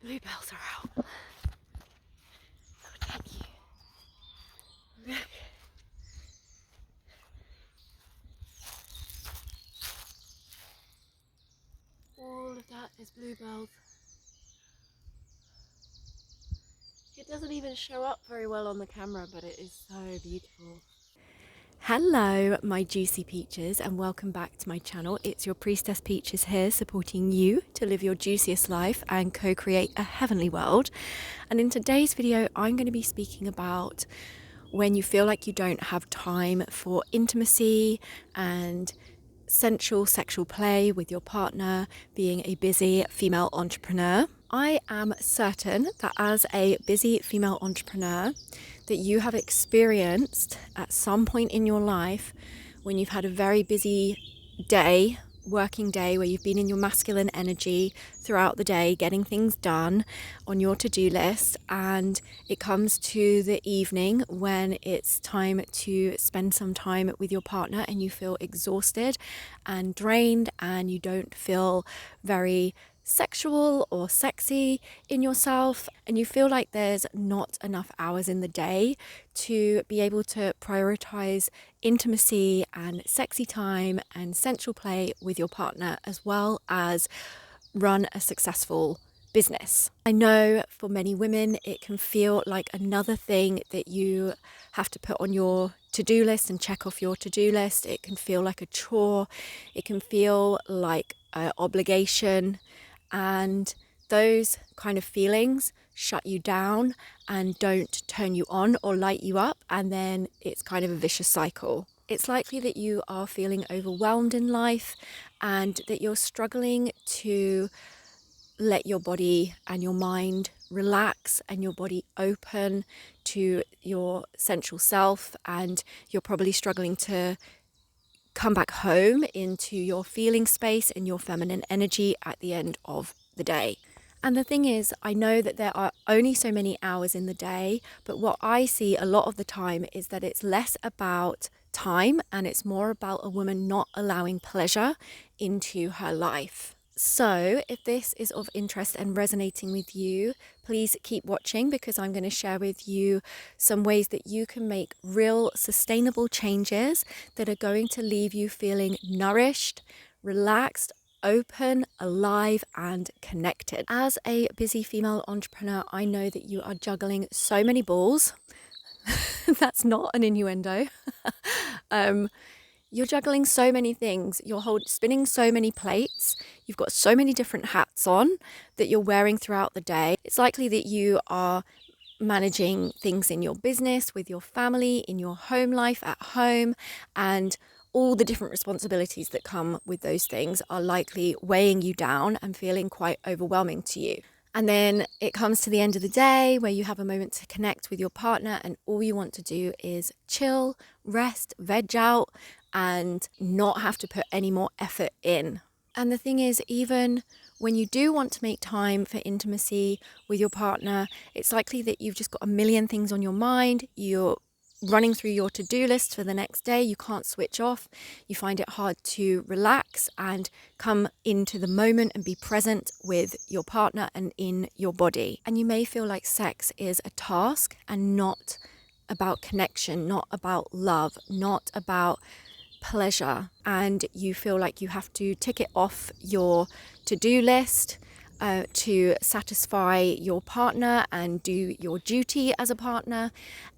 bluebells are out. They'll take you. Look. All of that is bluebells. It doesn't even show up very well on the camera, but it is so beautiful. Hello, my juicy peaches, and welcome back to my channel. It's your Priestess Peaches here, supporting you to live your juiciest life and co-create a heavenly world. And in today's video, I'm going to be speaking about when you feel like you don't have time for intimacy and sensual sexual play with your partner, being a busy female entrepreneur. I am certain that as a busy female entrepreneur, that you have experienced at some point in your life when you've had a very busy day, working day, where you've been in your masculine energy throughout the day, getting things done on your to-do list, and it comes to the evening when it's time to spend some time with your partner and you feel exhausted and drained and you don't feel very sexual or sexy in yourself, and you feel like there's not enough hours in the day to be able to prioritize intimacy and sexy time and sensual play with your partner, as well as run a successful business. I know for many women it can feel like another thing that you have to put on your to-do list and check off your to-do list. It can feel like a chore. It can feel like an obligation. And those kind of feelings shut you down and don't turn you on or light you up, and then it's kind of a vicious cycle. It's likely that you are feeling overwhelmed in life and that you're struggling to let your body and your mind relax and your body open to your sensual self, and you're probably struggling to come back home into your feeling space and your feminine energy at the end of the day. And the thing is, I know that there are only so many hours in the day, but what I see a lot of the time is that it's less about time and it's more about a woman not allowing pleasure into her life. So if this is of interest and resonating with you, please keep watching, because I'm going to share with you some ways that you can make real sustainable changes that are going to leave you feeling nourished, relaxed, open, alive, and connected. As a busy female entrepreneur, I know that you are juggling so many balls. That's not an innuendo. You're juggling so many things. You're spinning so many plates. You've got so many different hats on that you're wearing throughout the day. It's likely that you are managing things in your business, with your family, in your home life at home, and all the different responsibilities that come with those things are likely weighing you down and feeling quite overwhelming to you. And then it comes to the end of the day where you have a moment to connect with your partner and all you want to do is chill, rest, veg out, and not have to put any more effort in. And the thing is, even when you do want to make time for intimacy with your partner, it's likely that you've just got a million things on your mind. You're running through your to-do list for the next day. You can't switch off. You find it hard to relax and come into the moment and be present with your partner and in your body. And you may feel like sex is a task and not about connection, not about love, not about pleasure, and you feel like you have to tick it off your to-do list to satisfy your partner and do your duty as a partner,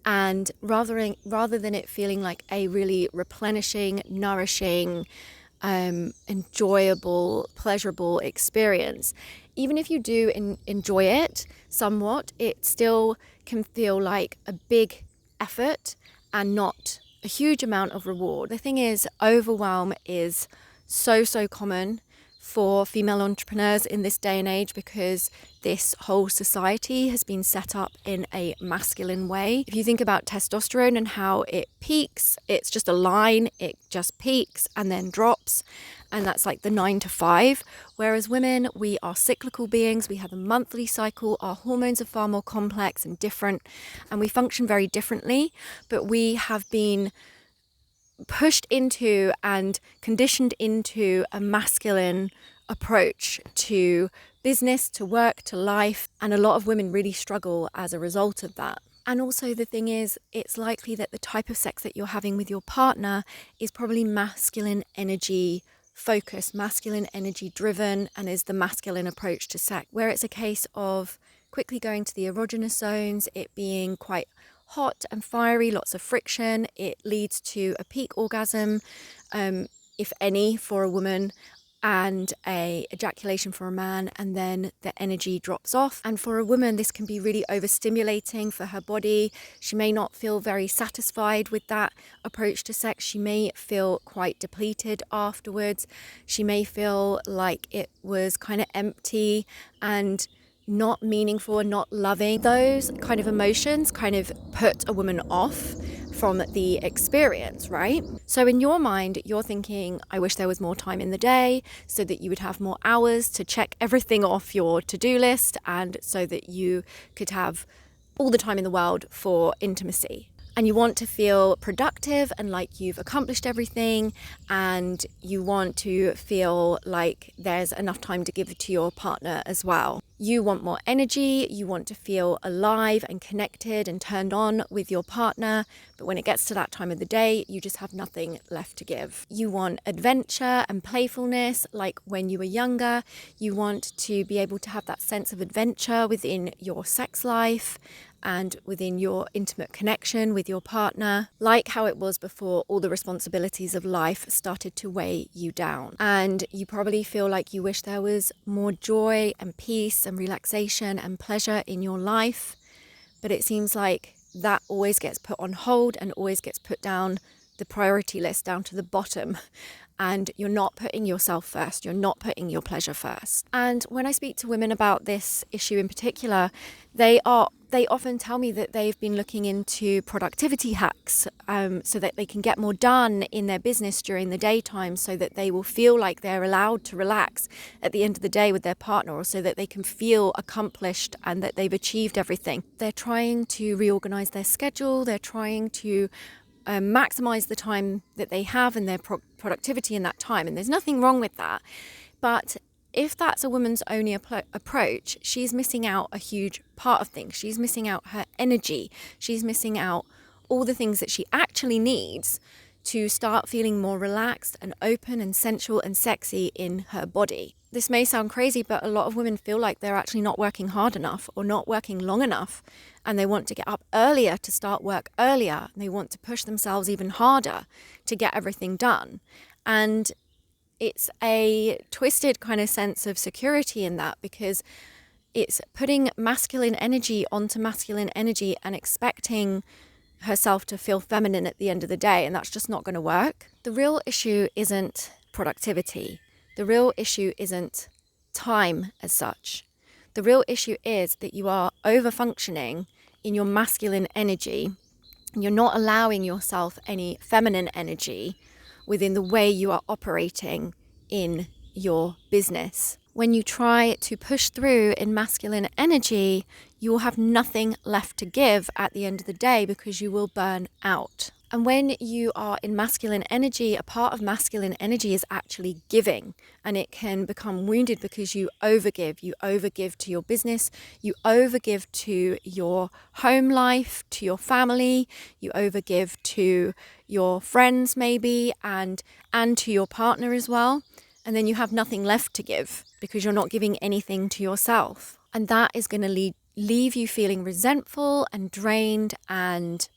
and rather than it feeling like a really replenishing, nourishing, enjoyable, pleasurable experience, even if you do enjoy it somewhat, it still can feel like a big effort and not a huge amount of reward. The thing is, overwhelm is so common for female entrepreneurs in this day and age, because this whole society has been set up in a masculine way. If you think about testosterone and how it peaks, it's just a line, it just peaks and then drops, and that's like the 9 to 5. Whereas women, we are cyclical beings, we have a monthly cycle, our hormones are far more complex and different, and we function very differently, but we have been pushed into and conditioned into a masculine approach to business, to work, to life. And a lot of women really struggle as a result of that. And also the thing is, it's likely that the type of sex that you're having with your partner is probably masculine energy focused, masculine energy driven, and is the masculine approach to sex, where it's a case of quickly going to the erogenous zones, it being quite hot and fiery, lots of friction. It leads to a peak orgasm, if any, for a woman, and a ejaculation for a man, and then the energy drops off. And for a woman, this can be really overstimulating for her body. She may not feel very satisfied with that approach to sex. She may feel quite depleted afterwards. She may feel like it was kind of empty and not meaningful and not loving. Those kind of emotions kind of put a woman off from the experience, right? So in your mind, you're thinking, I wish there was more time in the day so that you would have more hours to check everything off your to-do list, and so that you could have all the time in the world for intimacy. And you want to feel productive and like you've accomplished everything, and you want to feel like there's enough time to give to your partner as well. You want more energy, you want to feel alive and connected and turned on with your partner, but when it gets to that time of the day, you just have nothing left to give. You want adventure and playfulness like when you were younger. You want to be able to have that sense of adventure within your sex life and within your intimate connection with your partner, like how it was before all the responsibilities of life started to weigh you down. And you probably feel like you wish there was more joy and peace and relaxation and pleasure in your life, but it seems like that always gets put on hold and always gets put down the priority list, down to the bottom. And you're not putting yourself first, you're not putting your pleasure first. And when I speak to women about this issue in particular, they often tell me that they've been looking into productivity hacks, so that they can get more done in their business during the daytime, so that they will feel like they're allowed to relax at the end of the day with their partner, or so that they can feel accomplished and that they've achieved everything. They're trying to reorganize their schedule, they're trying to maximize the time that they have and their productivity in that time. And there's nothing wrong with that. But if that's a woman's only approach, she's missing out a huge part of things. She's missing out her energy. She's missing out all the things that she actually needs to start feeling more relaxed and open and sensual and sexy in her body. This may sound crazy, but a lot of women feel like they're actually not working hard enough or not working long enough, and they want to get up earlier to start work earlier, and they want to push themselves even harder to get everything done. And it's a twisted kind of sense of security in that, because it's putting masculine energy onto masculine energy and expecting herself to feel feminine at the end of the day, and that's just not going to work. The real issue isn't productivity. The real issue isn't time as such. The real issue is that you are over-functioning in your masculine energy, and you're not allowing yourself any feminine energy within the way you are operating in your business. When you try to push through in masculine energy, you will have nothing left to give at the end of the day, because you will burn out. And when you are in masculine energy, a part of masculine energy is actually giving, and it can become wounded because you overgive. You overgive to your business, you overgive to your home life, to your family, you overgive to your friends maybe, and to your partner as well. And then you have nothing left to give because you're not giving anything to yourself. And that is going to leave you feeling resentful and drained, and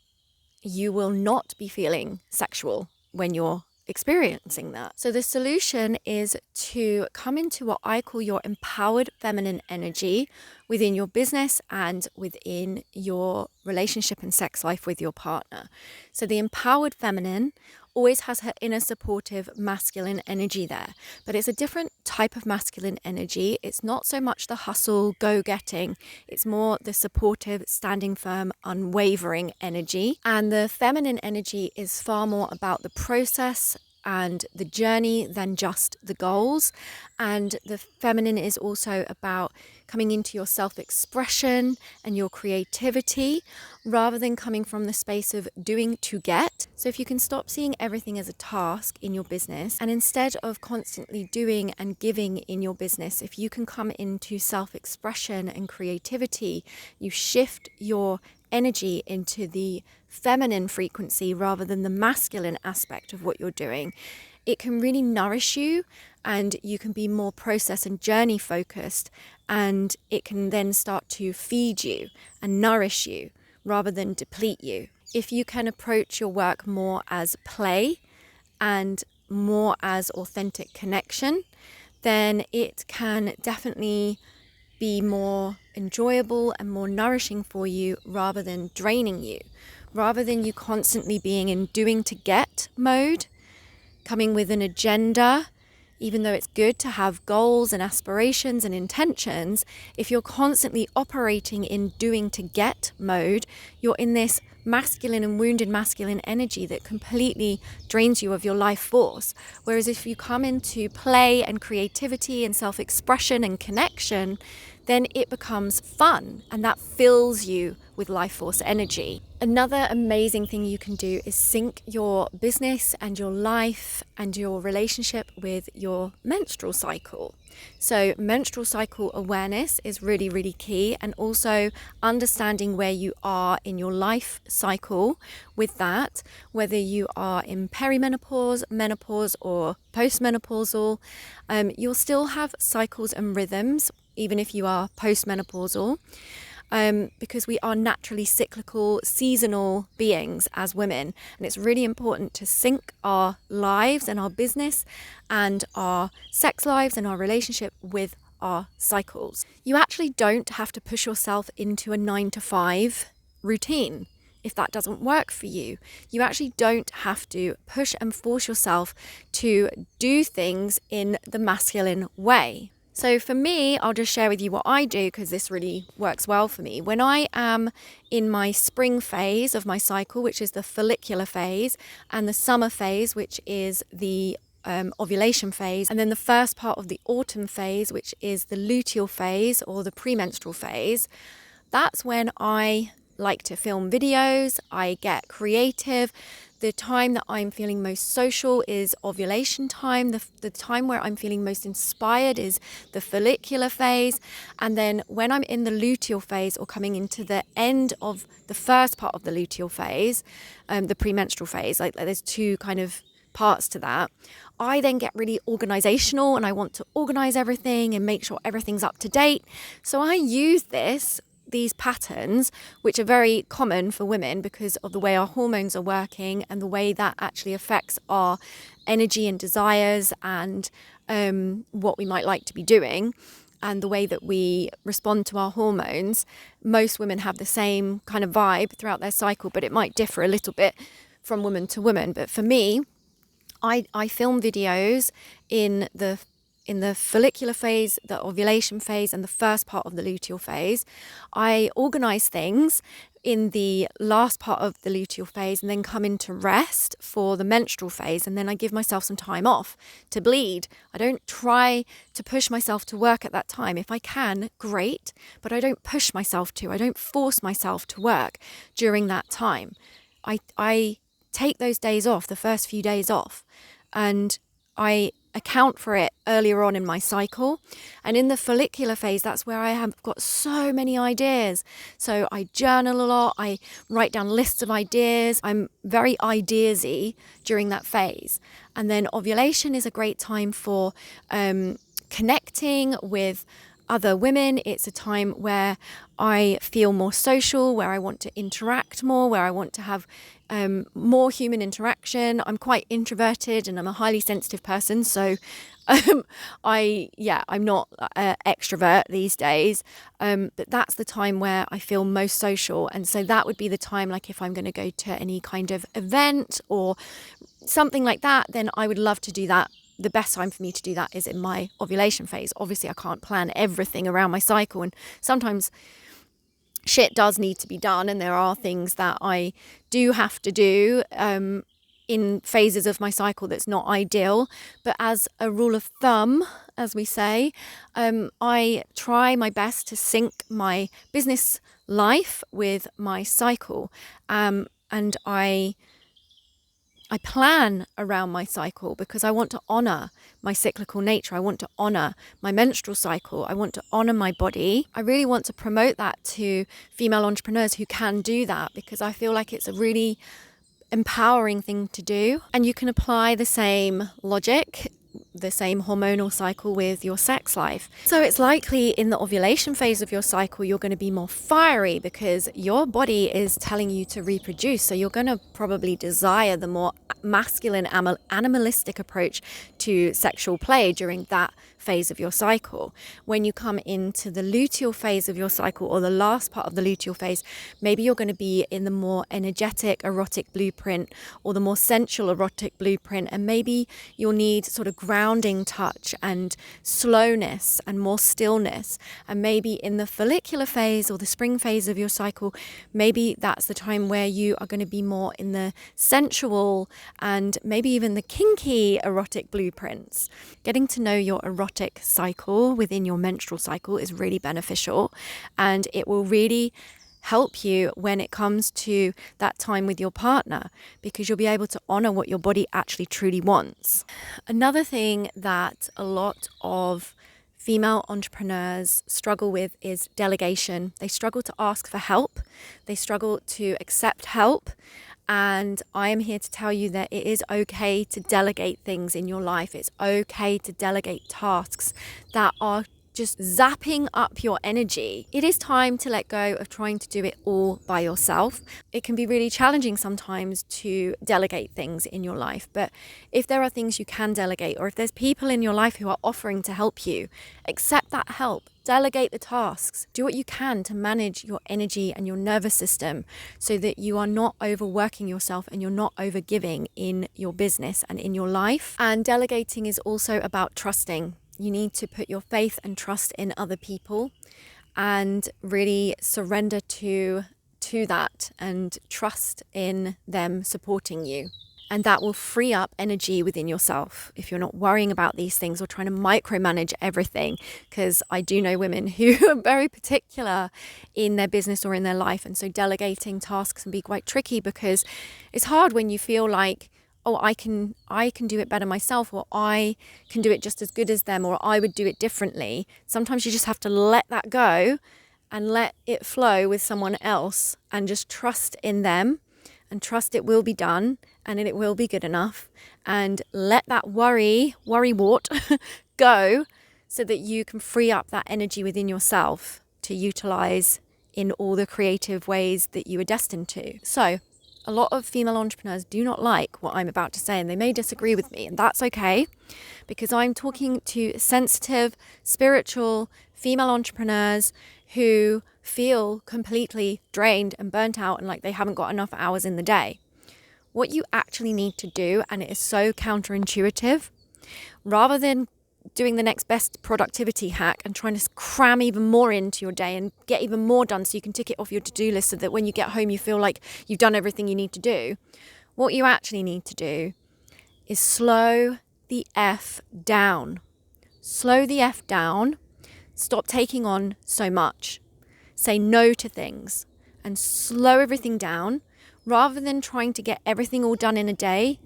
you will not be feeling sexual when you're experiencing that. So the solution is to come into what I call your empowered feminine energy within your business and within your relationship and sex life with your partner. So the empowered feminine always has her inner supportive masculine energy there, but it's a different type of masculine energy. It's not so much the hustle, go-getting, it's more the supportive, standing firm, unwavering energy. And the feminine energy is far more about the process and the journey than just the goals. And the feminine is also about coming into your self-expression and your creativity rather than coming from the space of doing to get. So if you can stop seeing everything as a task in your business, and instead of constantly doing and giving in your business, if you can come into self-expression and creativity, you shift your energy into the feminine frequency rather than the masculine aspect of what you're doing, it can really nourish you, and you can be more process and journey focused, and it can then start to feed you and nourish you rather than deplete you. If you can approach your work more as play and more as authentic connection, then it can definitely be more enjoyable and more nourishing for you rather than draining you. Rather than you constantly being in doing to get mode, coming with an agenda, even though it's good to have goals and aspirations and intentions, if you're constantly operating in doing to get mode, you're in this masculine and wounded masculine energy that completely drains you of your life force. Whereas if you come into play and creativity and self-expression and connection, then it becomes fun, and that fills you with life force energy. Another amazing thing you can do is sync your business and your life and your relationship with your menstrual cycle. So menstrual cycle awareness is really, really key, and also understanding where you are in your life cycle with that, whether you are in perimenopause, menopause, or postmenopausal. You'll still have cycles and rhythms even if you are postmenopausal, because we are naturally cyclical, seasonal beings as women. And it's really important to sync our lives and our business and our sex lives and our relationship with our cycles. You actually don't have to push yourself into a 9-to-5 routine if that doesn't work for you. You actually don't have to push and force yourself to do things in the masculine way. So for me, I'll just share with you what I do, because this really works well for me. When I am in my spring phase of my cycle, which is the follicular phase, and the summer phase, which is the ovulation phase, and then the first part of the autumn phase, which is the luteal phase or the premenstrual phase, that's when I like to film videos, I get creative. The time that I'm feeling most social is ovulation time. The time where I'm feeling most inspired is the follicular phase. And then when I'm in the luteal phase, or coming into the end of the first part of the luteal phase, the premenstrual phase, like there's two kind of parts to that, I then get really organizational and I want to organize everything and make sure everything's up to date. So I use these patterns, which are very common for women because of the way our hormones are working and the way that actually affects our energy and desires and what we might like to be doing and the way that we respond to our hormones. Most women have the same kind of vibe throughout their cycle, but it might differ a little bit from woman to woman. But for me, I film videos in the follicular phase, the ovulation phase, and the first part of the luteal phase. I organize things in the last part of the luteal phase and then come into rest for the menstrual phase. And then I give myself some time off to bleed. I don't try to push myself to work at that time. If I can, great, but I don't push myself to. I don't force myself to work during that time. I take those days off, the first few days off, and I account for it earlier on in my cycle. And in the follicular phase, that's where I have got so many ideas. So I journal a lot, I write down lists of ideas. I'm very ideasy during that phase. And then ovulation is a great time for connecting with other women. It's a time where I feel more social, where I want to interact more, where I want to have more human interaction. I'm quite introverted and I'm a highly sensitive person, so I'm not extrovert these days, but that's the time where I feel most social. And so that would be the time, like if I'm going to go to any kind of event or something like that, then I would love to do that. The best time for me to do that is in my ovulation phase. Obviously I can't plan everything around my cycle, and sometimes shit does need to be done, and there are things that I do have to do in phases of my cycle that's not ideal. But as a rule of thumb, as we say, I try my best to sync my business life with my cycle. And I plan around my cycle because I want to honor my cyclical nature. I want to honor my menstrual cycle. I want to honor my body. I really want to promote that to female entrepreneurs who can do that, because I feel like it's a really empowering thing to do. And you can apply the same logic, the same hormonal cycle with your sex life. So it's likely in the ovulation phase of your cycle, you're going to be more fiery because your body is telling you to reproduce. So you're going to probably desire the more masculine, animalistic approach to sexual play during that phase of your cycle. When you come into the luteal phase of your cycle, or the last part of the luteal phase, maybe you're going to be in the more energetic erotic blueprint, or the more sensual erotic blueprint, and maybe you'll need sort of grounding touch and slowness and more stillness. And maybe in the follicular phase or the spring phase of your cycle, maybe that's the time where you are going to be more in the sensual and maybe even the kinky erotic blueprints. Getting to know your erotic cycle within your menstrual cycle is really beneficial, and it will really help you when it comes to that time with your partner, because you'll be able to honor what your body actually truly wants. Another thing that a lot of female entrepreneurs struggle with is delegation. They struggle to ask for help. They struggle to accept help. And I am here to tell you that it is okay to delegate things in your life. It's okay to delegate tasks that are just zapping up your energy. It is time to let go of trying to do it all by yourself. It can be really challenging sometimes to delegate things in your life, but if there are things you can delegate, or if there's people in your life who are offering to help you, accept that help. Delegate the tasks. Do what you can to manage your energy and your nervous system so that you are not overworking yourself and you're not overgiving in your business and in your life. And delegating is also about trusting. You need to put your faith and trust in other people and really surrender to that and trust in them supporting you. And that will free up energy within yourself if you're not worrying about these things or trying to micromanage everything. Because I do know women who are very particular in their business or in their life. And so delegating tasks can be quite tricky, because it's hard when you feel like, oh, I can do it better myself, or I can do it just as good as them, or I would do it differently. Sometimes you just have to let that go and let it flow with someone else and just trust in them and trust it will be done and it will be good enough, and let that worry wart go so that you can free up that energy within yourself to utilize in all the creative ways that you were destined to. So a lot of female entrepreneurs do not like what I'm about to say, and they may disagree with me, and that's okay, because I'm talking to sensitive, spiritual female entrepreneurs who feel completely drained and burnt out and like they haven't got enough hours in the day. What you actually need to do, and it is so counterintuitive, rather than doing the next best productivity hack and trying to cram even more into your day and get even more done so you can tick it off your to-do list so that when you get home you feel like you've done everything you need to do, what you actually need to do is slow the F down. Slow the F down. Stop taking on so much. Say no to things and slow everything down. Rather than trying to get everything all done in a day,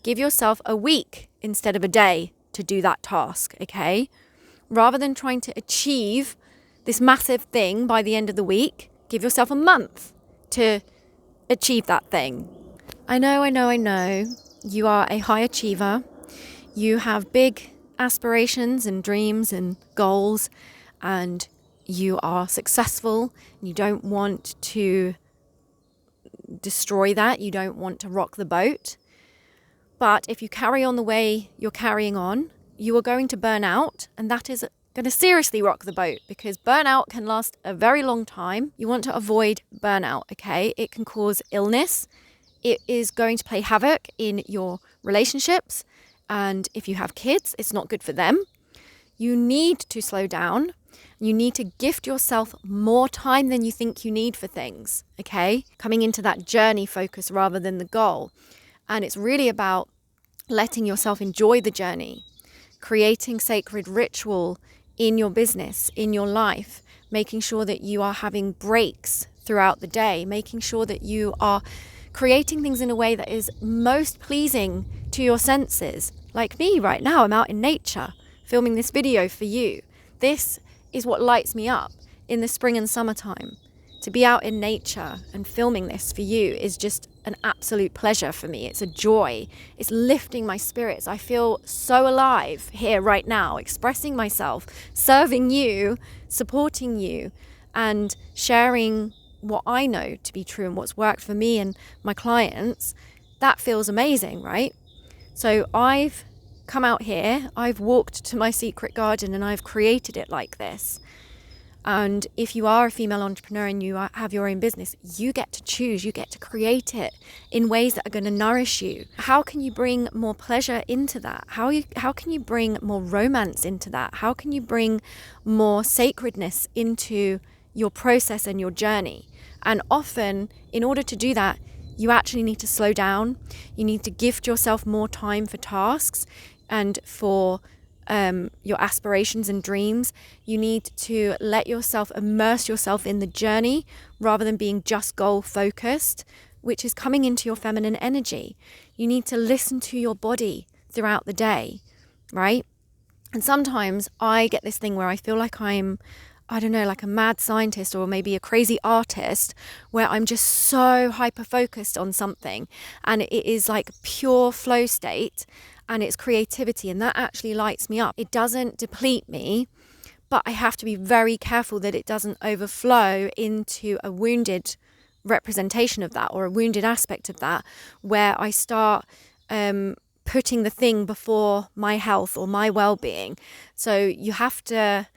give yourself a week instead of a day to do that task, okay? Rather than trying to achieve this massive thing by the end of the week, give yourself a month to achieve that thing. I know. You are a high achiever. You have big aspirations and dreams and goals, and you are successful. You don't want to destroy that. You don't want to rock the boat. But if you carry on the way you're carrying on, you are going to burn out, and that is going to seriously rock the boat, because burnout can last a very long time. You want to avoid burnout, okay? It can cause illness. It is going to play havoc in your relationships, and if you have kids, it's not good for them. You need to slow down. You need to gift yourself more time than you think you need for things, okay? Coming into that journey focus rather than the goal. And it's really about letting yourself enjoy the journey, creating sacred ritual in your business, in your life, making sure that you are having breaks throughout the day, making sure that you are creating things in a way that is most pleasing to your senses. Like me right now, I'm out in nature filming this video for you. This is what lights me up in the spring and summertime. To be out in nature and filming this for you is just an absolute pleasure for me. It's a joy. It's lifting my spirits. I feel so alive here right now, expressing myself, serving you, supporting you, and sharing what I know to be true and what's worked for me and my clients. That feels amazing, right? So I've come out here, I've walked to my secret garden, and I've created it like this. And if you are a female entrepreneur and you have your own business, you get to choose, you get to create it in ways that are going to nourish you. How can you bring more pleasure into that? How can you bring more romance into that? How can you bring more sacredness into your process and your journey? And often, in order to do that, you actually need to slow down. You need to gift yourself more time for tasks and for your aspirations and dreams. You need to let yourself immerse yourself in the journey rather than being just goal focused, which is coming into your feminine energy. You need to listen to your body throughout the day, right? And sometimes I get this thing where I feel like I'm, I don't know, like a mad scientist or maybe a crazy artist, where I'm just so hyper focused on something and it is like pure flow state and it's creativity, and that actually lights me up. It doesn't deplete me, but I have to be very careful that it doesn't overflow into a wounded representation of that or a wounded aspect of that, where I start putting the thing before my health or my well-being. So you have to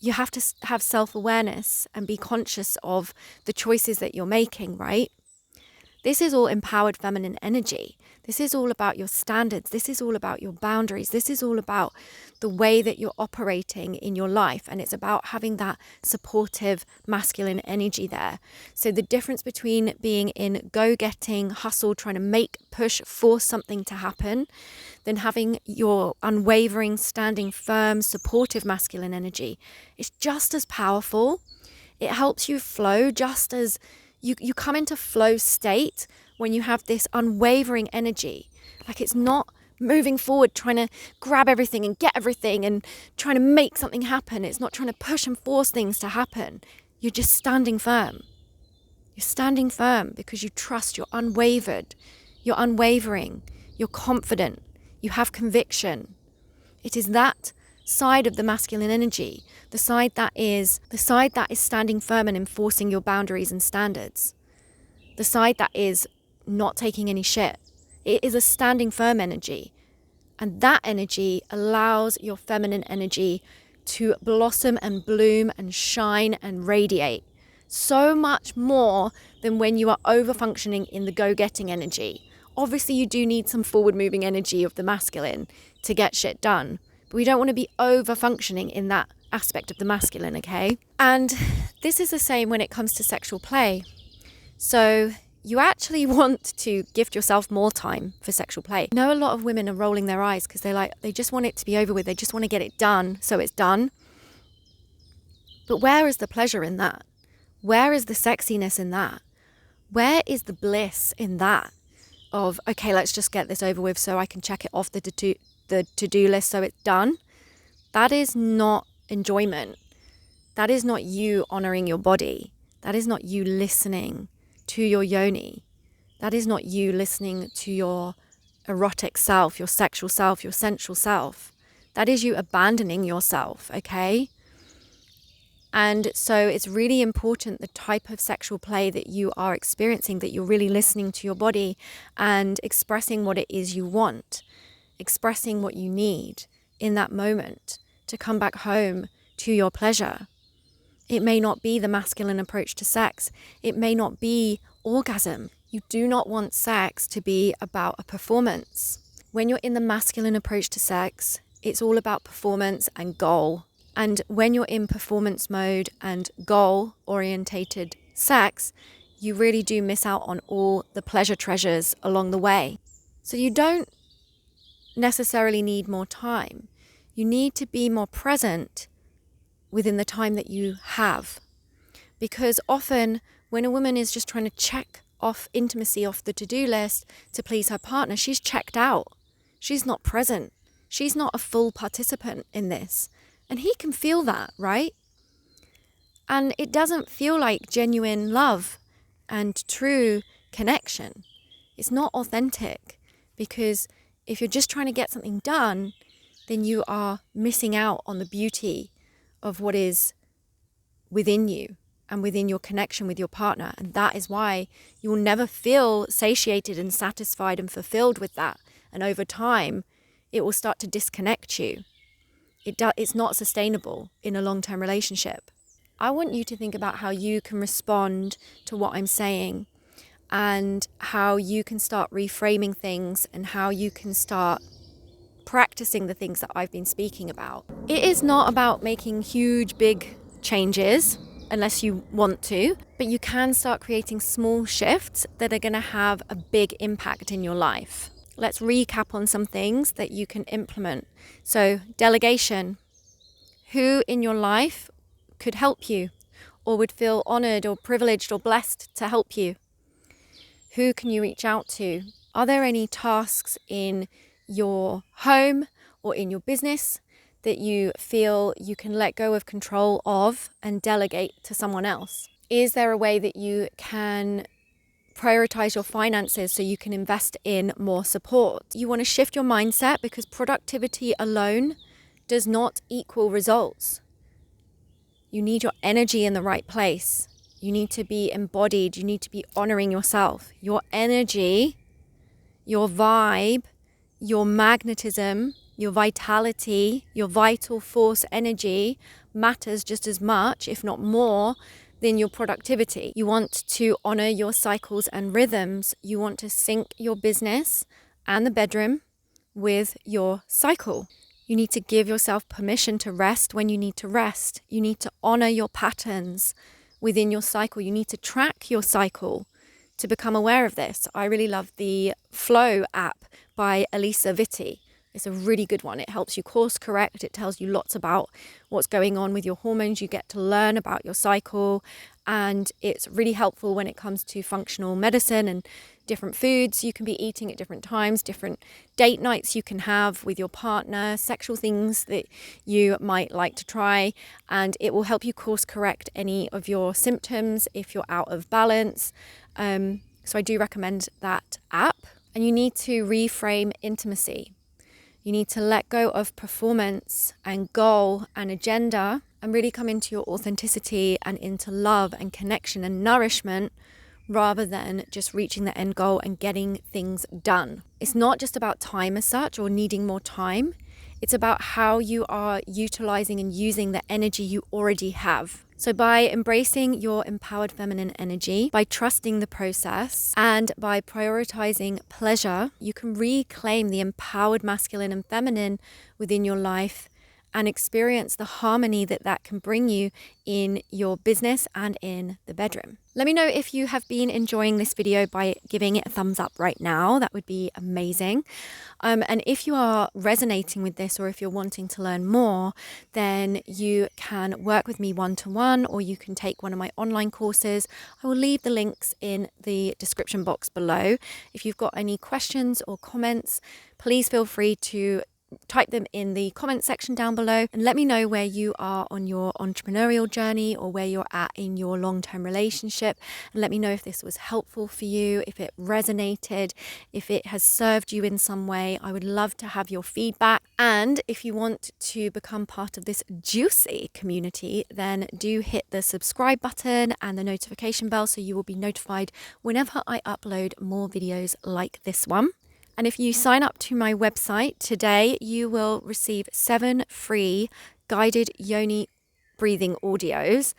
have self-awareness and be conscious of the choices that you're making, right? This is all empowered feminine energy. This is all about your standards. This is all about your boundaries. This is all about the way that you're operating in your life. And it's about having that supportive masculine energy there. So the difference between being in go-getting, hustle, trying to make, push, force something to happen, then having your unwavering, standing firm, supportive masculine energy is just as powerful. It helps you flow just as you come into flow state when you have this unwavering energy. Like, it's not moving forward trying to grab everything and get everything and trying to make something happen. It's not trying to push and force things to happen. You're just standing firm. You're standing firm because you trust. You're unwavered. You're unwavering. You're confident. You have conviction. It is that side of the masculine energy, the side that is standing firm and enforcing your boundaries and standards, the side that is not taking any shit. It is a standing firm energy, and that energy allows your feminine energy to blossom and bloom and shine and radiate so much more than when you are over functioning in the go-getting energy. Obviously you do need some forward moving energy of the masculine to get shit done, but we don't want to be over functioning in that aspect of the masculine, okay? And this is the same when it comes to sexual play. So you actually want to gift yourself more time for sexual play. I know a lot of women are rolling their eyes because they just want it to be over with. They just want to get it done, so it's done. But where is the pleasure in that? Where is the sexiness in that? Where is the bliss in that? Of, okay, let's just get this over with so I can check it off the to-do list so it's done. That is not enjoyment. That is not you honoring your body. That is not you listening to your yoni. That is not you listening to your erotic self, your sexual self, your sensual self. That is you abandoning yourself, okay? And so it's really important the type of sexual play that you are experiencing, that you're really listening to your body and expressing what it is you want, expressing what you need in that moment to come back home to your pleasure. It may not be the masculine approach to sex. It may not be orgasm. You do not want sex to be about a performance. When you're in the masculine approach to sex, it's all about performance and goal. And when you're in performance mode and goal-orientated sex, you really do miss out on all the pleasure treasures along the way. So you don't necessarily need more time. You need to be more present within the time that you have. Because often when a woman is just trying to check off intimacy off the to-do list to please her partner, she's checked out. She's not present. She's not a full participant in this. And he can feel that, right? And it doesn't feel like genuine love and true connection. It's not authentic, because if you're just trying to get something done, then you are missing out on the beauty of what is within you and within your connection with your partner. And that is why you will never feel satiated and satisfied and fulfilled with that. And over time, it will start to disconnect you. It's not sustainable in a long-term relationship. I want you to think about how you can respond to what I'm saying, and how you can start reframing things, and how you can start practicing the things that I've been speaking about. It is not about making huge, big changes unless you want to, but you can start creating small shifts that are going to have a big impact in your life. Let's recap on some things that you can implement. So, delegation. Who in your life could help you, or would feel honored or privileged or blessed to help you? Who can you reach out to? Are there any tasks in your home or in your business that you feel you can let go of control of and delegate to someone else? Is there a way that you can prioritize your finances so you can invest in more support? You want to shift your mindset, because productivity alone does not equal results. You need your energy in the right place. You need to be embodied. You need to be honoring yourself. Your energy, your vibe, your magnetism, your vitality, your vital force energy matters just as much, if not more, than your productivity. You want to honor your cycles and rhythms. You want to sync your business and the bedroom with your cycle. You need to give yourself permission to rest when you need to rest. You need to honor your patterns within your cycle. You need to track your cycle to become aware of this. I really love the Flow app by Elisa Vitti. It's a really good one. It helps you course correct. It tells you lots about what's going on with your hormones. You get to learn about your cycle, and it's really helpful when it comes to functional medicine and different foods you can be eating at different times, different date nights you can have with your partner, sexual things that you might like to try, and it will help you course correct any of your symptoms if you're out of balance. So I do recommend that app. And you need to reframe intimacy. You need to let go of performance and goal and agenda and really come into your authenticity and into love and connection and nourishment, rather than just reaching the end goal and getting things done. It's not just about time as such, or needing more time. It's about how you are utilizing and using the energy you already have. So by embracing your empowered feminine energy, by trusting the process, and by prioritizing pleasure, you can reclaim the empowered masculine and feminine within your life and experience the harmony that that can bring you in your business and in the bedroom. Let me know if you have been enjoying this video by giving it a thumbs up right now. That would be amazing. And if you are resonating with this, or if you're wanting to learn more, then you can work with me one-to-one, or you can take one of my online courses. I will leave the links in the description box below. If you've got any questions or comments, please feel free to type them in the comment section down below, and let me know where you are on your entrepreneurial journey, or where you're at in your long-term relationship, and let me know if this was helpful for you, if it resonated, if it has served you in some way. I would love to have your feedback. And if you want to become part of this juicy community, then do hit the subscribe button and the notification bell so you will be notified whenever I upload more videos like this one. And if you sign up to my website today, you will receive 7 free guided Yoni breathing audios,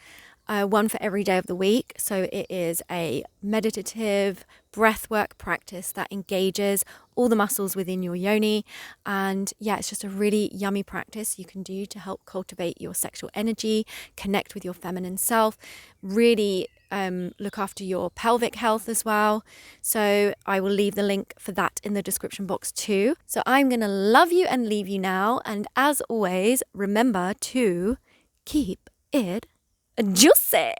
one for every day of the week. So it is a meditative breathwork practice that engages all the muscles within your yoni. And yeah, it's just a really yummy practice you can do to help cultivate your sexual energy, connect with your feminine self, really look after your pelvic health as well. So I will leave the link for that in the description box too. So I'm going to love you and leave you now. And as always, remember to keep it juicy.